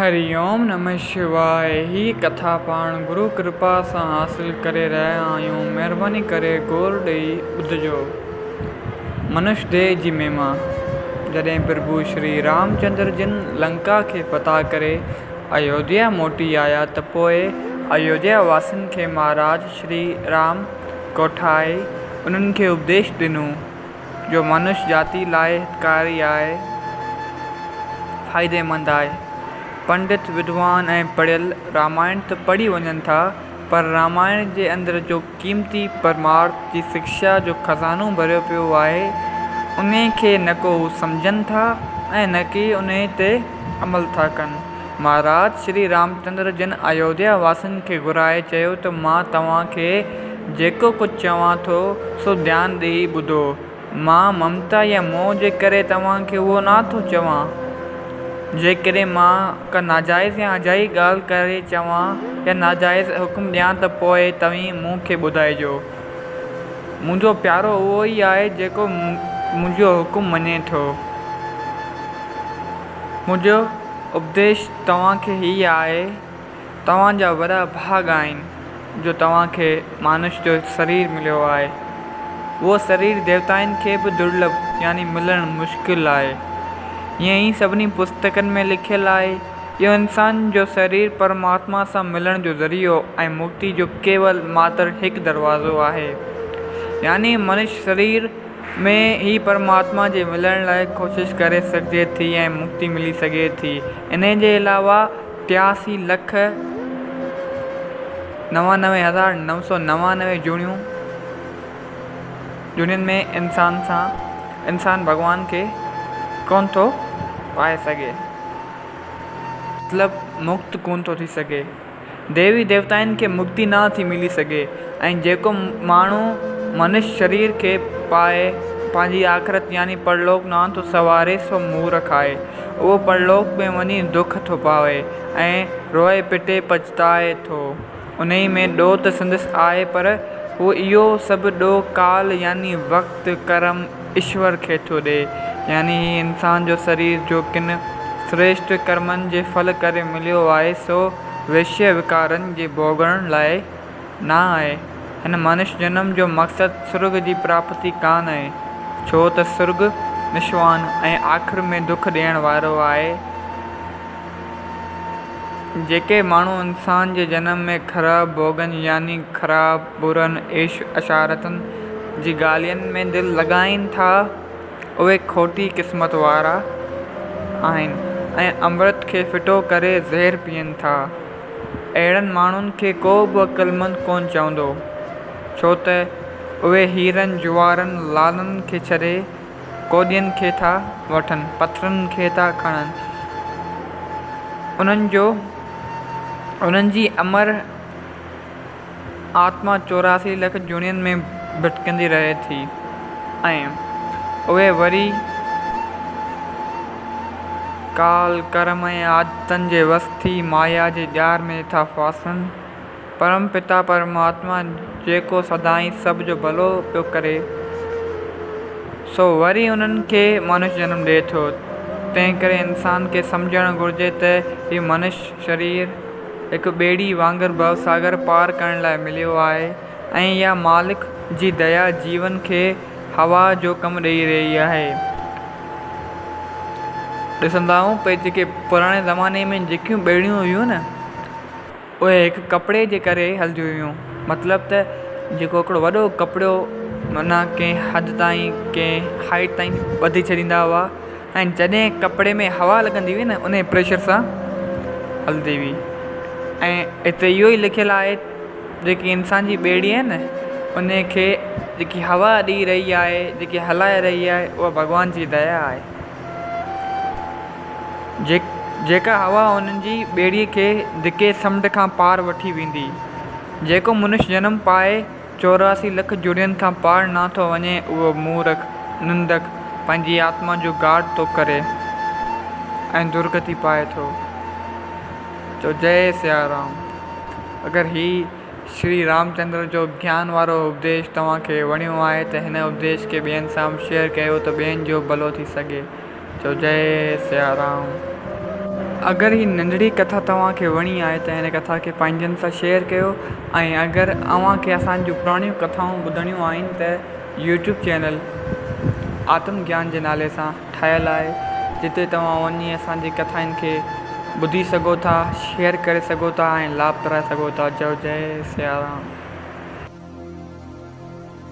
हरिओम नमः शिवाय। ही कथा पाण गुरु कृपा सां हासिल करे रहिया आहियूं। महिरबानी करे गौर ॾेई ॿुधिजो। मनुष्य देह जी महिमा। जॾहिं प्रभु श्री रामचंद्र जिन लंका खे फतह करे अयोध्या मोटी आया त पोइ अयोध्या वासियुनि खे महाराज श्री राम कोठाए उन्हनि खे उपदेश ॾिनो जो मनुष्य जाति लाइ हितकारी आहे, फ़ाइदेमंद आहे। पंडित विद्वान ऐं पढ़ियल रामायण त पढ़ी वञनि था, पर रामायण जे अंदरि जो क़ीमती परमार्थ जी शिक्षा जो खज़ानो भरियो पियो आहे, उन खे न को हू सम्झनि था ऐं न कि उन ते अमल था कनि। महाराज श्री रामचंद्र जिन अयोध्या वासियुनि खे घुराए चयो त मां तव्हांखे जेको कुझु चवां थो सो ध्यानु ॾेई ॿुधो। मां ममता या मोह जे करे तव्हांखे उहो नथो चवां। जेकॾहिं मां का नाजाइज़ या अजाई ॻाल्हि करे चवां या नाजाइज़ हुकुम ॾियां त पोइ तव्हीं मूंखे ॿुधाइजो। मुंहिंजो प्यारो उहो ई आहे जेको मुंहिंजो हुकुम मञे थो। मुंहिंजो उपदेश तव्हांखे हीअ आहे, तव्हांजा वॾा भाॻ आहिनि जो तव्हांखे मानुष्य जो शरीर मिलियो आहे। उहो शरीर देवताउनि खे बि दुर्लभ यानी मिलणु मुश्किल आहे। ईअं ई सभिनी पुस्तकनि में लिखियलु आहे। इहो इंसान जो शरीर परमात्मा सां मिलण जो ज़रियो ऐं मुक्ति जो केवल मात्र हिकु दरवाज़ो आहे। यानी मनुष्य शरीर में ही परमात्मा जे मिलण लाइ कोशिशि करे सघिजे थी ऐं मुक्ति मिली सघे थी। इन जे अलावा 83,99,999 जूनियुनि में इंसान भॻवान खे कोन थो पाए सघे, मतिलबु मुक्त कोन थो थी सघे। देवी देवताउनि खे मुक्ति न थी मिली सघे ऐं जेको माण्हू मनुष्य शरीर खे पाए पंहिंजी आख़िरत यानी परलोक न थो सवारे सो मूर्ख आहे। उहो परलोक में वञी दुख थो पाए ऐं रोए पिटे पछताए थो। उन ई में ॾोह त संदसि आहे, पर उहो इहो सभु ॾोह काल यानी वक़्तु कर्म ईश्वर खे थो ॾे। यानी ही इंसान जो शरीर जो किन श्रेष्ठ कर्मनि जे फल करे मिलियो आहे सो वैश्य विकारनि जे भोगण लाइ न आहे। हिन मनुष्य जनम जो मक़सदु स्वर्ग जी प्राप्ति कान आहे, छो त स्वर्ग निश्वान ऐं आख़िर में दुख ॾियण वारो आहे। जेके माण्हू इंसान जे जनम में ख़राब भोगनि यानी ख़राब बुरनि ऐश अशारतनि जी ॻाल्हियुनि में दिलि लॻाइनि था, उहे खोटी क़िस्मत वारा आहिनि ऐं अमृत खे फिटो करे ज़हर पीअनि था। अहिड़नि माण्हुनि खे को बि अक़ुलमंद कोन चवंदो, छो त उहे हीरनि जुवारनि लालनि खे छॾे कोॾियुनि खे था वठनि, पथरनि खे था खणनि। उन्हनि जी अमर आत्मा 84 लख जूनियुनि में भटकंदी रहे थी ऐं उहे वरी काल कर्म ऐं आदतनि जे वस थी माया जे ॼार में था फासनि। परम पिता परमात्मा जेको सदाईं सभ जो भलो पियो करे सो वरी उन्हनि खे मनुष्य जनम ॾिए थो। तंहिं करे इंसान खे सम्झणु घुरिजे त हीउ मनुष्य शरीर हिकु ॿेड़ी वांगुरु भवसागर पार करण लाइ मिलियो आहे ऐं इहा मालिक जी दया जीवन खे हवा जो कमु ॾेई रही आहे। ॾिसंदा आहियूं पे जेके पुराणे ज़माने में जेकियूं ॿेड़ियूं हुयूं न, उहे हिकु कपिड़े जे करे हलंदियूं हुयूं। मतिलबु त जेको हिकिड़ो वॾो कपिड़ो माना कंहिं हद ताईं कंहिं हाइट ताईं ॿधी छॾींदा हुआ ऐं जॾहिं कपिड़े में हवा लॻंदी हुई न, उन प्रेशर सां हलंदी हुई। ऐं हिते इहो ई लिखियलु आहे, जेकी इंसान जी ॿेड़ी आहे न, उन खे जेकी हवा ॾेई रही आहे, जेकी हलाए रही आहे, उहा भॻवान जी दया आहे। जेका हवा उन्हनि जी ॿेड़ीअ खे धिके समुंड खां पार वठी वेंदी। जेको मनुष्य जनम पाए 84 लख जुड़ियुनि खां पार नथो वञे, उहो मूर्ख निंदक पंहिंजी आत्मा जो घाट थो करे ऐं दुर्गति पाए थो। तो जय सिया राम। अगरि ही श्री रामचंद्र जो ज्ञान वारो उपदेश तव्हांखे वणियो आहे त हिन उपदेश खे ॿियनि सां शेयर कयो त ॿियनि जो भलो थी सघे। तो जय सिया राम। अगरि ही नंढड़ी कथा तव्हांखे वणी आहे त हिन कथा खे पंहिंजनि सां शेयर कयो। ऐं अगरि अव्हांखे असांजूं पुराणियूं कथाऊं ॿुधणियूं आहिनि त यूट्यूब चैनल आत्मज्ञान जे नाले सां ठहियलु आहे, जिते तव्हां वञी असांजी कथाउनि खे ॿुधी सघो था, शेयर करे सघो था ऐं लाभ कराए सघो था। जय सिया राम।